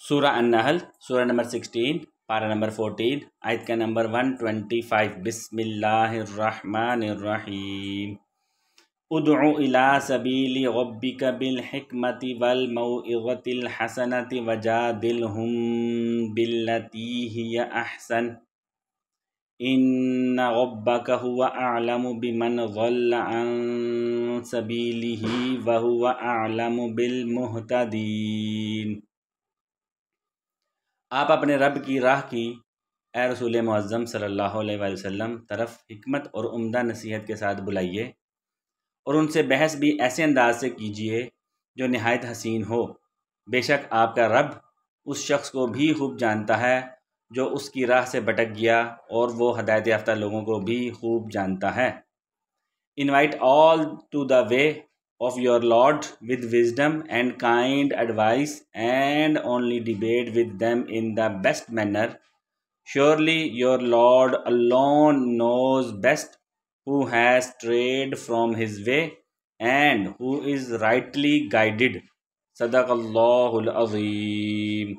سورہ النحل، سورہ نمبر 16، پارہ نمبر 14، آیت کا نمبر 125۔ بسم اللہ الرحمن الرحیم۔ ادع الی سبیل ربک بالحکمۃ والموعظۃ الحسنۃ وجادلہم باللتی ہی احسن ان ربک هو اعلم بمن ضل عن سبیلہ وہو اعلم بالمہتدین۔ آپ اپنے رب کی راہ کی اے رسول معظم صلی اللہ علیہ وآلہ وسلم طرف حکمت اور عمدہ نصیحت کے ساتھ بلائیے، اور ان سے بحث بھی ایسے انداز سے کیجیے جو نہایت حسین ہو۔ بے شک آپ کا رب اس شخص کو بھی خوب جانتا ہے جو اس کی راہ سے بھٹک گیا، اور وہ ہدایت یافتہ لوگوں کو بھی خوب جانتا ہے۔ Invite all to the way of your Lord with wisdom and kind advice, and only debate with them in the best manner. Surely your Lord alone knows best who has strayed from his way and who is rightly guided. صدق اللہ العظیم۔